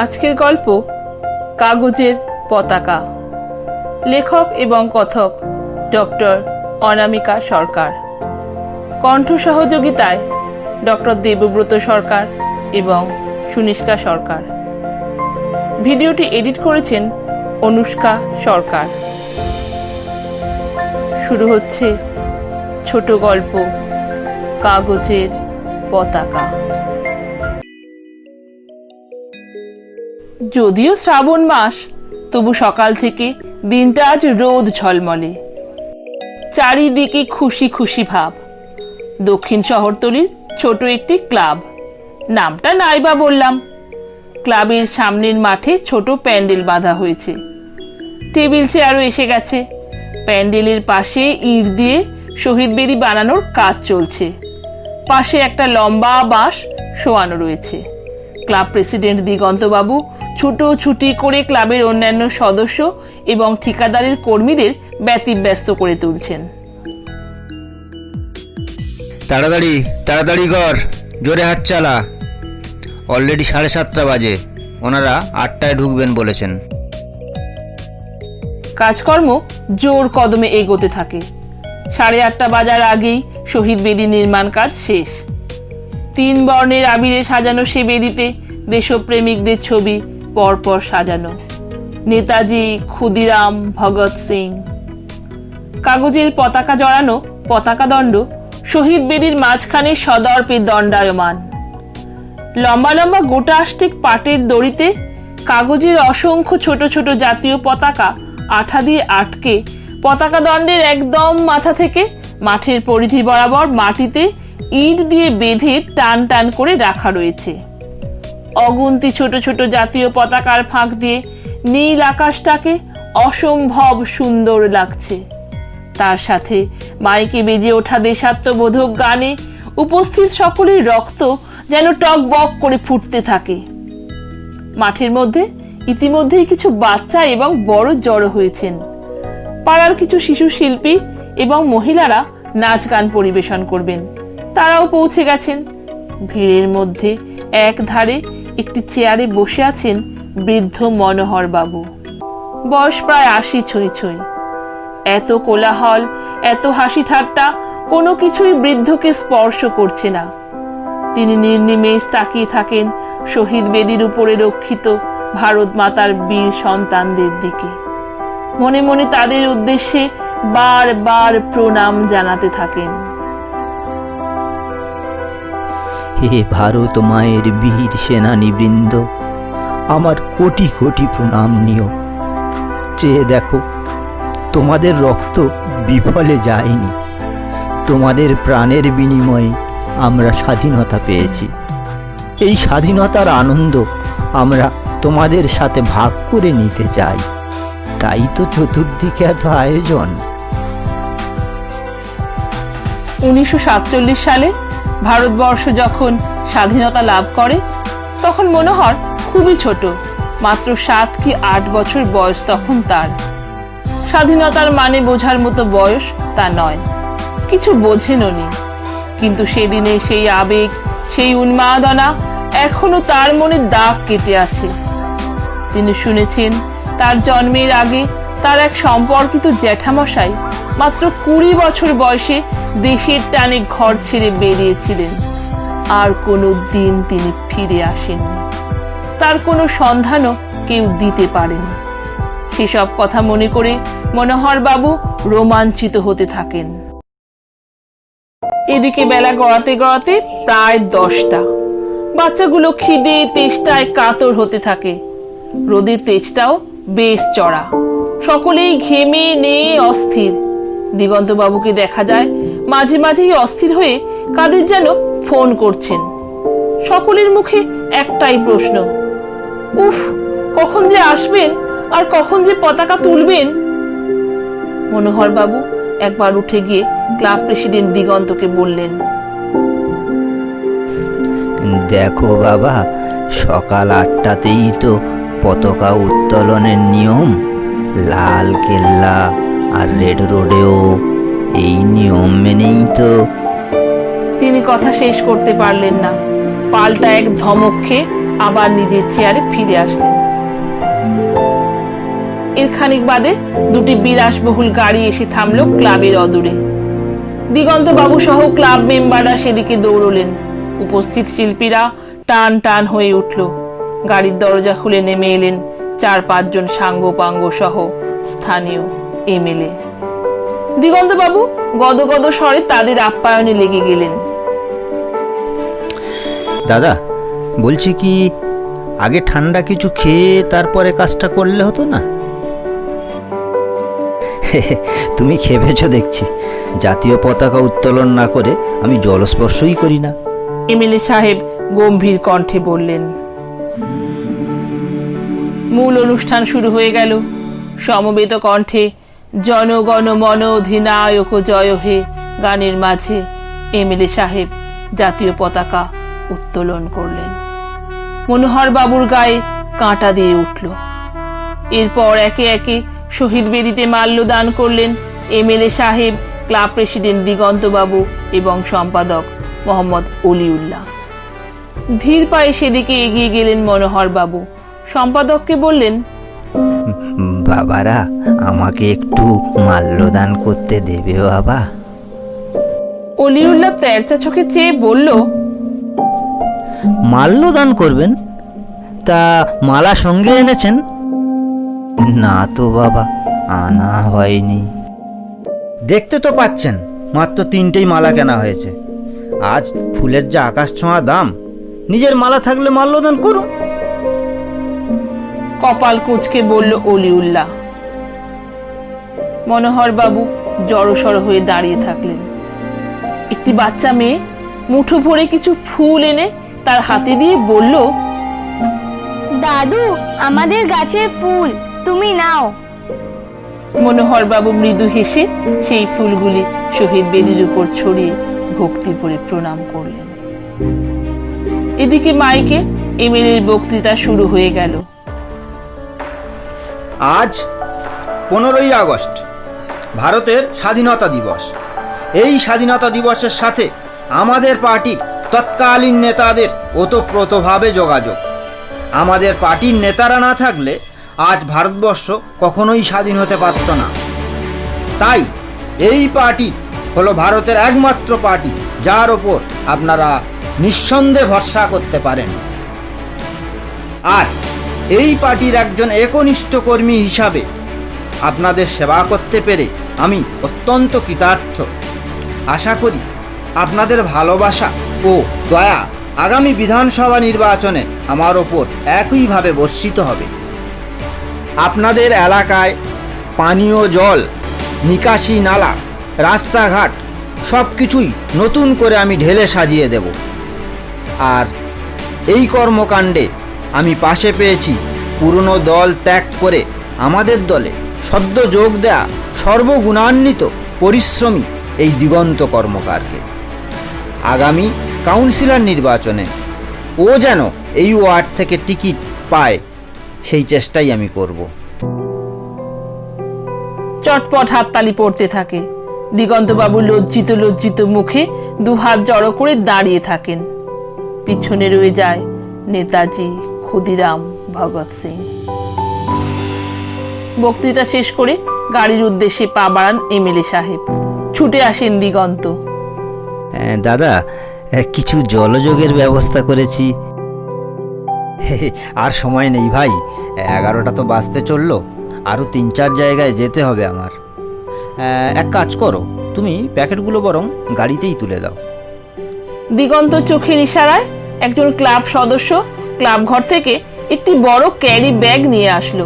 আজকের গল্প কাগজের পতাকা। লেখক এবং কথক ডক্টর অনামিকা সরকার। কণ্ঠ সহযোগিতায় ডক্টর দেবব্রত সরকার এবং সুনিষ্কা সরকার। ভিডিওটি এডিট করেছেন অনুষ্কা সরকার। শুরু হচ্ছে ছোট গল্প কাগজের পতাকা। যদিও শ্রাবণ মাস, তবু সকাল থেকে দিনটা আজ রোদ ঝলমলে। চারিদিকে খুশি খুশি ভাব। দক্ষিণ শহরতলির ছোট একটি ক্লাব, নামটা নাইবা বললাম। ক্লাবের সামনের মাঠে ছোট প্যান্ডেল বাঁধা হয়েছে, টেবিল চেয়ারও এসে গেছে। প্যান্ডেলের পাশে ইট দিয়ে শহীদ বেদি বানানোর কাজ চলছে। পাশে একটা লম্বা বাঁশ শোয়ানো রয়েছে। ক্লাব প্রেসিডেন্ট দিগন্তবাবু ছুটোছুটি করে ক্লাবের অন্যান্য সদস্য এবং ঠিকাদারের কর্মীদের ব্যতিব্যস্ত করে তুলছেন। তাড়াতাড়ি তাড়াতাড়ি কর, জোরে হাত চালা। অলরেডি 7:30 বাজে, ওনারা 8টায় ঢুকবেন বলেছেন। কাজকর্ম জোর কদমে এগোতে থাকে। 8:30 বাজার আগেই শহীদ বেদি নির্মাণ কাজ শেষ। 3 বর্ণের আবিরে সাজানো সে বেদিতে দেশপ্রেমিকদের ছবি পরপর সাজানো। নেতাজি, ক্ষুদিরাম, ভগৎ সিং। কাগজের পতাকা জড়ানো পতাকা দণ্ড শহীদ বেদির মাঝখানে সদর্পে দণ্ডায়মান। লম্বা লম্বা গোটা আষ্টিক পাটের দড়িতে কাগজের অসংখ্য ছোট ছোট জাতীয় পতাকা আঠা দিয়ে আটকে পতাকা দণ্ডের একদম মাথা থেকে মাঠের পরিধি বরাবর মাটিতে ইট দিয়ে বেঁধে টান টান করে রাখা রয়েছে। অগুন্তি ছোট ছোট জাতীয় পতাকার ফাঁক দিয়ে নীল আকাশটাকে অসম্ভব সুন্দর লাগছে। তার সাথে মাইকে বেজে ওঠা দেশাত্মবোধক গানে উপস্থিত সকলের রক্ত যেন টক বক করে ফুটতে থাকে। মাঠের মধ্যে ইতিমধ্যেই কিছু বাচ্চা এবং বড় জড়ো হয়েছেন। পাড়ার কিছু শিশু শিল্পী এবং মহিলারা নাচ গান পরিবেশন করবেন, তারাও পৌঁছে গেছেন। ভিড়ের মধ্যে এক ধারে একটি চেয়ারে বসে আছেন বৃদ্ধ মনোহর বাবু। বয়স প্রায় 80 ছুঁই ছুঁই। এত কোলাহল, এত হাসি ঠাট্টা, কোনো কিছুই বৃদ্ধকে স্পর্শ করছে না। তিনি নির্নিমেষ তাকিয়ে থাকেন শহীদ বেদির উপরে রক্ষিত ভারত মাতার বীর সন্তানদের দিকে। মনে মনে তাদের উদ্দেশ্যে বারবার প্রণাম জানাতে থাকেন। হে ভারত মায়ের বীর সেনানী বৃন্দ, আমার কোটি কোটি প্রণাম নিও। চেয়ে দেখো, তোমাদের রক্ত বিফলে যায়নি। তোমাদের প্রাণের বিনিময়ে আমরা স্বাধীনতা পেয়েছি। এই স্বাধীনতার আনন্দ আমরা তোমাদের সাথে ভাগ করে নিতে চাই। তাই তো চতুর্দিকে এত আয়োজন। 1947 সালে ভারতবর্ষ যখন স্বাধীনতা লাভ করে, তখন মনোহর খুবই ছোট, মাত্র 7 কি 8 বছর বয়স তখন তার। স্বাধীনতার মানে বোঝার মতো বয়স তা নয়, কিছু বোঝেনও নি। কিন্তু সেদিনে সেই আবেগ, সেই উন্মাদনা এখনো তার মনে দাগ কেটে আছে। তিনি শুনেছেন তার জন্মের আগে তার এক সম্পর্কিত জ্যাঠামশাই মাত্র 20 বছর বয়সে দেশের টানে ঘর ছেড়ে বেরিয়েছিলেন। আর কোনো দিন তিনি ফিরে আসেননি, তার কোনো সন্ধানও কেউ দিতে পারেনি। সেসব কথা মনে করে মনোহর বাবু রোমাঞ্চিত হতে থাকেন। এদিকে বেলা গড়াতে গড়াতে প্রায় 10টা। বাচ্চাগুলো খিদে তেষ্টায় কাতর হতে থাকে। রোদের তেজটাও বেশ চড়া। সকলেই ঘেমে নিয়ে অস্থির। দিগন্তবাবুকে দেখা যায় মাঝে মাঝেই অস্থির হয়ে কাদের যেন ফোন করছেন। সকলের মুখে একটাই প্রশ্ন, উফ, কখন যে আসবেন আর কখন যে পতাকা তুলবেন। মনোহর বাবু একবার উঠে গিয়ে ক্লাব প্রেসিডেন্ট দিগন্তকে বললেন, দেখো বাবা, সকাল 8টাতেই তো পতাকা উত্তোলনের নিয়ম। লাল কেল্লা আর রেড রোডেও এই নিয়ম মেনেই তো। তিনি কথা শেষ করতে পারলেন না। পাল্টা এক ধমক খেয়ে আবার নিজের চেয়ারে ফিরে আসলেন। এর খানিক বাদে দুটি বিলাসবহুল গাড়ি এসে থামল ক্লাবের অদূরে। দিগন্ত বাবু সহ ক্লাব মেম্বাররা সেদিকে দৌড়লেন। উপস্থিত শিল্পীরা টান টান হয়ে উঠল। গাড়ির দরজা খুলে নেমে এলেন 4-5 জন সাঙ্গপাঙ্গ সহ স্থানীয় এমএলএ। দিগন্ত বাবু গদগদ স্বরে তাদের আপ্যায়নে লেগে গেলেন। দাদা, বলছি কি আগে ঠান্ডা কিছু খেয়ে তারপরে কাজটা করলে হতো না? তুমি খেপেছো দেখছি। জাতীয় পতাকা উত্তোলন না করে আমি জলস্পর্শই করি না। এমএলএ সাহেব গম্ভীর কণ্ঠে বললেন। মূল অনুষ্ঠান শুরু হয়ে গেল। সমবেত কণ্ঠে জনগণ মন অধিনায়ক জয় হে গানের মাঝে এমএলএ সাহেব জাতীয় পতাকা উত্তোলন করলেন। মনোহর বাবুর গায়ে কাঁটা দিয়ে উঠল। এরপর একে একে শহীদ বেদিতে মাল্যদান করলেন এমএলএ সাহেব, ক্লাব প্রেসিডেন্ট দিগন্ত বাবু এবং সম্পাদক মোহাম্মদ অলিউল্লাহ। ধীর পায়ে সেদিকে এগিয়ে গেলেন মনোহর বাবু। সম্পাদককে বললেন, বাবারা, আমাকে একটু মাল্যদান করতে দেবে বাবা? অলিউল্লাহ তেরচা চোখে চেয়ে বলল, মাল্যদান করবেন? তা মালা সঙ্গে এনেছেন? না তো বাবা, আনা হয়নি। দেখতে তো পাচ্ছেন মাত্র 3টেই মালা কেনা হয়েছে। আজ ফুলের যা আকাশ ছোঁয়া দাম, নিজের মালা থাকলে মাল্যদান করুন। কপাল কুঁচকে বলল অলিউল্লাহ। মনোহর বাবু জড়সড় হয়ে দাঁড়িয়ে থাকলেন। একটি বাচ্চা মেয়ে মুঠো ভরে কিছু ফুল এনে তার হাতে দিয়ে বলল, দাদু, আমাদের গাছের ফুল, তুমি নাও। মনোহর বাবু মৃদু হেসে সেই ফুলগুলি শহীদ বেদির উপর ছড়িয়ে ভক্তি ভরে প্রণাম করলেন। এদিকে মাইকে এমএলএর বক্তৃতা শুরু হয়ে গেল। আজ 15ই আগস্ট ভারতের স্বাধীনতা দিবস। এই স্বাধীনতা দিবসের সাথে আমাদের পার্টির তৎকালীন নেতাদের ওতপ্রোতভাবে যোগাযোগ। আমাদের পার্টির নেতারা না থাকলে আজ ভারতবর্ষ কখনোই স্বাধীন হতে পারত না। তাই এই পার্টি হলো ভারতের একমাত্র পার্টি যার ওপর আপনারা নিঃসন্দেহে ভরসা করতে পারেন। আর এই পার্টির একজন একনিষ্ঠ কর্মী হিসাবে আপনাদের সেবা করতে পেরে আমি অত্যন্ত কৃতার্থ। আশা করি আপনাদের ভালোবাসা ও দয়া আগামী বিধানসভা নির্বাচনে আমার ওপর একইভাবে বর্ষিত হবে। আপনাদের এলাকায় পানীয় জল, নিকাশি নালা, রাস্তাঘাট সব কিছুই নতুন করে আমি ঢেলে সাজিয়ে দেব। আর এই কর্মকাণ্ডে আমি পাশে পেয়েছি পুরনো দল ত্যাগ করে আমাদের দলে সদ্য যোগ দেয়া সর্বগুণান্বিত পরিশ্রমী এই দিগন্ত কর্মকারকে। আগামী কাউন্সিলর নির্বাচনে ও যেন এই ওয়ার্ড থেকে টিকিট পায়, সেই চেষ্টাই আমি করব। চটপট হাততালি পড়তে থাকে। দিগন্তবাবু লজ্জিত লজ্জিত মুখে দুহাত জড়ো করে দাঁড়িয়ে থাকেন। পিছনে রয়ে যায় নেতাজি ক্ষুদিরাম ভগৎ সিং। বক্তৃতা শেষ করে গাড়ির উদ্দেশ্যে পা বাড়ান এমএলএ সাহেব। ছুটে আসেন দিগন্ত। দাদা, কিছু জলযোগের ব্যবস্থা করেছি। আর সময় নেই ভাই, 11টা তো বাজতে চললো। আরও 3-4 জায়গায় যেতে হবে আমার। এক কাজ করো, তুমি প্যাকেটগুলো বরং গাড়িতেই তুলে দাও। দিগন্ত চোখের ইশারায় একজন ক্লাব সদস্য ক্লাব ঘর থেকে একটি বড় ক্যারি ব্যাগ নিয়ে আসলো।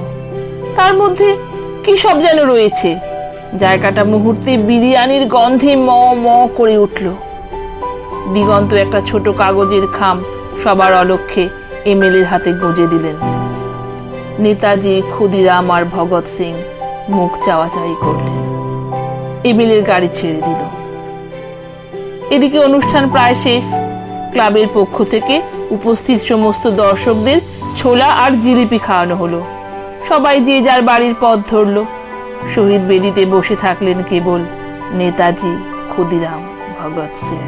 তার মধ্যে কি সব যেন রয়েছে। জায়গাটা মুহূর্তে বিরিয়ানির গন্ধে ম ম করে উঠল। দিগন্ত একটা ছোট কাগজের খাম সবার অলক্ষ্যে এমএলএর হাতে গুঁজে দিলেন। নেতাজি ক্ষুদিরাম আর ভগৎ সিং মুখ চাওয়াচাই করলেন। এমএলএর গাড়ি ছেড়ে দিল। এদিকে অনুষ্ঠান প্রায় শেষ। ক্লাবের পক্ষ থেকে উপস্থিত সমস্ত দর্শকদের ছোলা আর জিলিপি খাওয়ানো হলো। সবাই যে যার বাড়ির পথ ধরল। শহীদ বেদিতে বসে থাকলেন কেবল নেতাজি ক্ষুদিরাম ভগৎ সিং।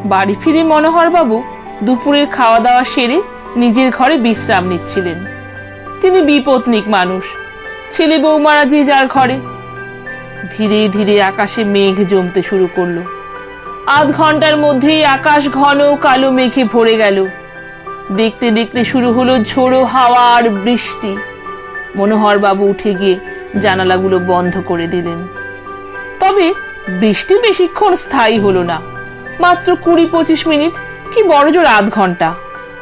বাড়ি ফিরে মনোহরবাবু দুপুরের খাওয়া দাওয়া সেরে নিজের ঘরে বিশ্রাম নিচ্ছিলেন। তিনি বিপত্নিক মানুষ, ছেলে বৌমারা যে যার ঘরে। ধীরে ধীরে আকাশে মেঘ জমতে শুরু করলো। আধ ঘন্টার মধ্যেই আকাশ ঘন কালো মেঘে ভরে গেল। দেখতে দেখতে শুরু হলো ঝোড়ো হাওয়া আর বৃষ্টি। মনোহরবাবু উঠে গিয়ে জানালাগুলো বন্ধ করে দিলেন। তবে বৃষ্টি বেশিক্ষণ স্থায়ী হলো না, মাত্র 20-25 মিনিট, কি বড়জোর আধ ঘন্টা।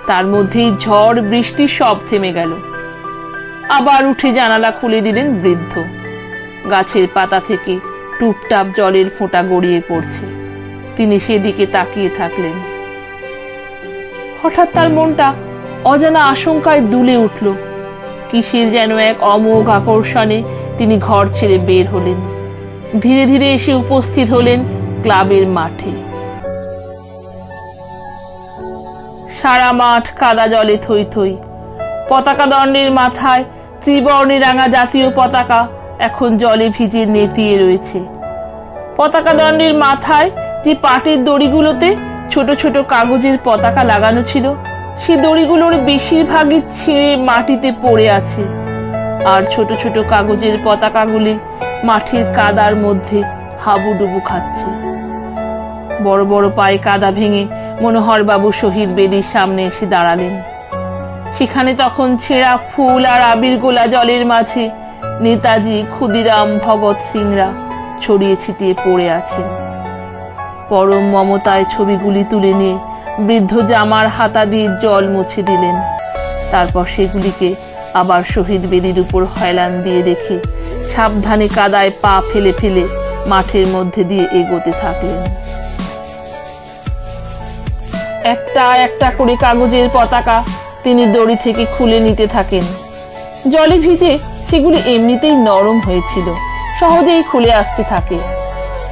তার মধ্যেই ঝড় বৃষ্টি সব থেমে গেল। আবার উঠে জানালা খুলে দিলেন বৃদ্ধ। গাছের পাতা থেকে টুপটাপ জলের ফোঁটা গড়িয়ে পড়ছে। তিনি সেদিকে তাকিয়ে থাকলেন। হঠাৎ তার মনটা অজানা আশঙ্কায় দুলে উঠল। কিসের যেন এক অমোঘ আকর্ষণে তিনি ঘর ছেড়ে বের হলেন। ধীরে ধীরে এসে উপস্থিত হলেন ক্লাবের মাঠে। সারা মাঠ কাদা জলে থই থই। পতাকা দণ্ডের মাথায় ত্রিবর্ণে রাঙা জাতীয় পতাকা এখন জলে ভিজে নেতিয়ে রয়েছে। পতাকা দণ্ডের মাথায় যে পাটের দড়িগুলোতে ছোট ছোট কাগজের পতাকা লাগানো ছিল, সে দড়িগুলোর বেশিরভাগই ছিঁড়ে মাটিতে পড়ে আছে। আর ছোট ছোট কাগজের পতাকাগুলি মাঠের কাদার মধ্যে হাবুডুবু খাচ্ছে। বড় বড় পায়ে কাদা ভেঙে মনোহরবাবু শহীদ বেদির সামনে এসে দাঁড়ালেন। সেখানে তখন ছেঁড়া ফুল আর আবির গোলা জলের মাঝে নেতাজি, ক্ষুদিরাম, ভগৎ সিংরা ছড়িয়ে ছিটিয়ে পড়ে আছেন। পরম মমতায় ছবিগুলি তুলে নিয়ে বৃদ্ধ জামার হাতা দিয়ে জল মুছে দিলেন। তারপর সেগুলিকে আবার শহীদ বেদির উপর হেলান দিয়ে রেখে সাবধানে কাদায় পা ফেলে ফেলে মাঠের মধ্যে দিয়ে এগোতে থাকলেন। একটা একটা করে কাগজের পতাকা তিনি দড়ি থেকে খুলে নিতে থাকেন। জলে ভিজে সেগুলি এমনিতেই নরম হয়েছিল, সহজেই খুলে আসতে থাকে।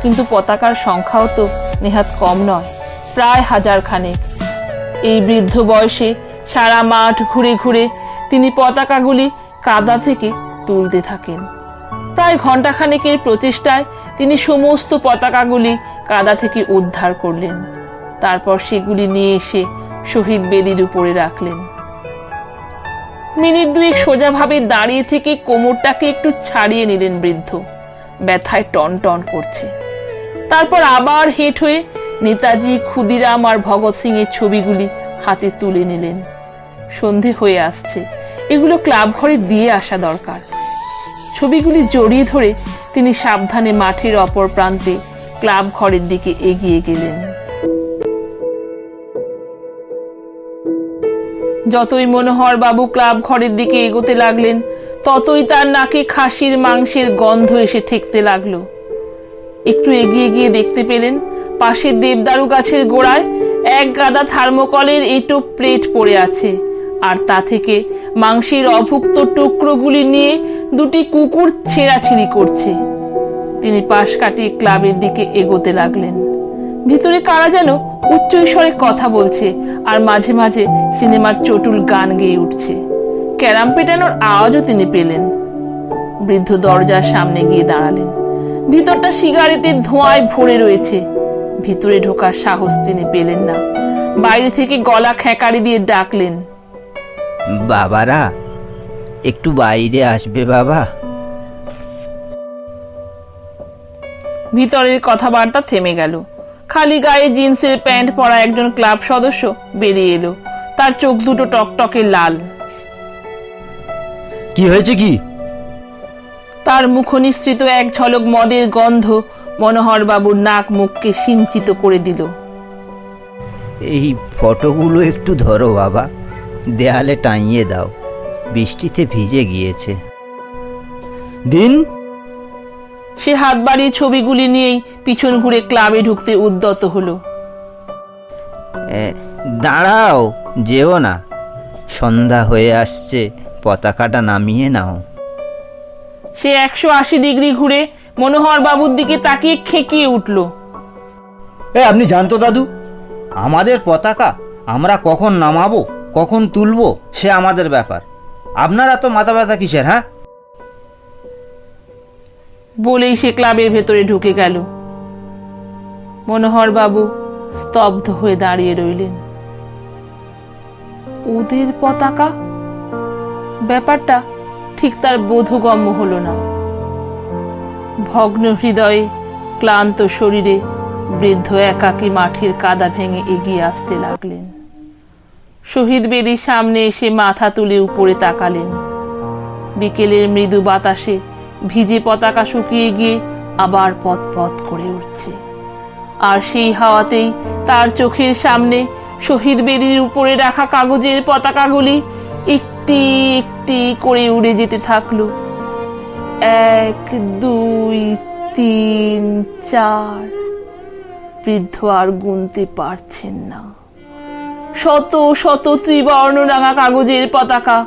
কিন্তু পতাকার সংখ্যাও তো নেহাত কম নয়, প্রায় 1000 খানেক। এই বৃদ্ধ বয়সে সারা মাঠ ঘুরে ঘুরে তিনি পতাকাগুলি কাদা থেকে তুলতে থাকেন। প্রায় ঘণ্টাখানেকের প্রচেষ্টায় তিনি সমস্ত পতাকাগুলি কাদা থেকে উদ্ধার করলেন। তারপর সেগুলি নিয়ে এসে শহীদ বেদির উপরে রাখলেন। মিনিট 2 সোজাভাবে দাঁড়িয়ে থেকে কোমরটাকে একটু ছাড়িয়ে নিলেন বৃদ্ধ। ব্যথায় টন টন করছে। তারপর আবার হেঁট হয়ে নেতাজি, ক্ষুদিরাম আর ভগৎ সিং এর ছবিগুলি হাতে তুলে নিলেন। সন্ধে হয়ে আসছে, এগুলো ক্লাব ঘরে দিয়ে আসা দরকার। ছবিগুলি জড়িয়ে ধরে তিনি সাবধানে মাঠের অপর প্রান্তে ক্লাব ঘরের দিকে এগিয়ে গেলেন। যতই মনোহরবাবু ক্লাব ঘরের দিকে এগোতে লাগলেন, ততই তার নাকে খাসির মাংসের গন্ধ এসে ঠেকতে লাগলো। একটু এগিয়ে গিয়ে দেখতে পেলেন পাশের দেবদারু গাছের গোড়ায় এক গাদা থার্মোকলের এঁটো প্লেট পড়ে আছে, আর তা থেকে মাংসের অভুক্ত টুকরোগুলি নিয়ে 2টি কুকুর ছেঁড়াছিঁড়ি করছে। তিনি পাশ কাটিয়ে ক্লাবের দিকে এগোতে লাগলেন। ভিতরে কারা যেন উচ্চ স্বরে কথা বলছে, আর মাঝে মাঝে সিনেমার চটুল গান গেয়ে উঠছে। ক্যারাম পেটানোর আওয়াজও তিনি পেলেন। বৃদ্ধ দরজার সামনে গিয়ে দাঁড়ালেন। ভিতরটা সিগারেটের ধোঁয়ায় ভরে রয়েছে। ভিতরে ঢোকার সাহস তিনি পেলেন না। বাইরে থেকে গলা খেঁকারি দিয়ে ডাকলেন, বাবারা, একটু বাইরে আসবে বাবা? ভিতরের কথাবার্তা থেমে গেল। খালি গায়ে জিন্সের প্যান্ট পরা একজন ক্লাব সদস্য বেরিয়ে এলো। তার চোখ দুটো টকটকে লাল। কি হয়েছে কি? তার মুখ নিঃসৃত এক ঝলক মদের গন্ধ মনোহরবাবুর নাক মুখকে সিঞ্চিত করে দিল। এই ফটোগুলো একটু ধরো বাবা, দেয়ালে টাঙিয়ে দাও, বৃষ্টিতে ভিজে গিয়েছে। দিন। সে হাত বাড়িয়ে ছবিগুলি নিয়েই পিছন ঘুরে ক্লাবে ঢুকতে উদ্যত হলো। দাঁড়াও, যেও না, সন্ধ্যা হয়ে আসছে, পতাকাটা নামিয়ে নাও। সে 180 ডিগ্রি ঘুরে মনোহরবাবুর দিকে তাকিয়ে খেকিয়ে উঠল। আপনি জানতো দাদু, আমাদের পতাকা আমরা কখন নামাবো, কখন তুলবো, সে আমাদের ব্যাপার। আপনারা তো মাথা ব্যথা কিসের? হ্যাঁ, বলেই সে ক্লাবের ভেতরে ঢুকে গেল। মনোহরবাবু স্তব্ধ হয়ে দাঁড়িয়ে রইলেন। ওদের পতাকা? ব্যাপারটা ঠিক তার বোধগম্য হলো না। ভগ্ন হৃদয়ে, ক্লান্ত শরীরে বৃদ্ধ একাকী মাঠের কাদা ভেঙে এগিয়ে আসতে লাগলেন। শহীদ বেদির সামনে এসে মাথা তুলে উপরে তাকালেন। বিকেলের মৃদু বাতাসে ভিজে পতাকা শুকিয়ে গিয়ে আবার পথ করে উঠছে, আর সেই হাওয়াতেই তার চোখের সামনে শহীদ বেদির উপরে রাখা কাগজের পতাকাগুলি একটি একটি করে উড়ে যেতে থাকলো। 1, 2, 3, 4। বৃদ্ধ আর গুনতে পারছেন না। শত শত ত্রিবর্ণ রাঙা কাগজের পতাকা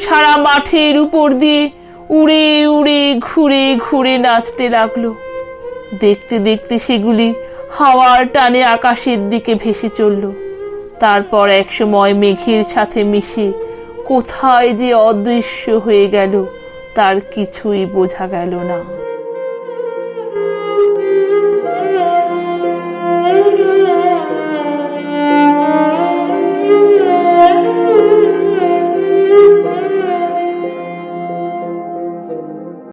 সারা মাঠের উপর দিয়ে উড়ে উড়ে ঘুরে ঘুরে নাচতে লাগলো। দেখতে দেখতে সেগুলি হাওয়ার টানে আকাশের দিকে ভেসে চলল। তারপর একসময় মেঘের সাথে মিশে কোথায় যে অদৃশ্য হয়ে গেল তার কিছুই বোঝা গেল না।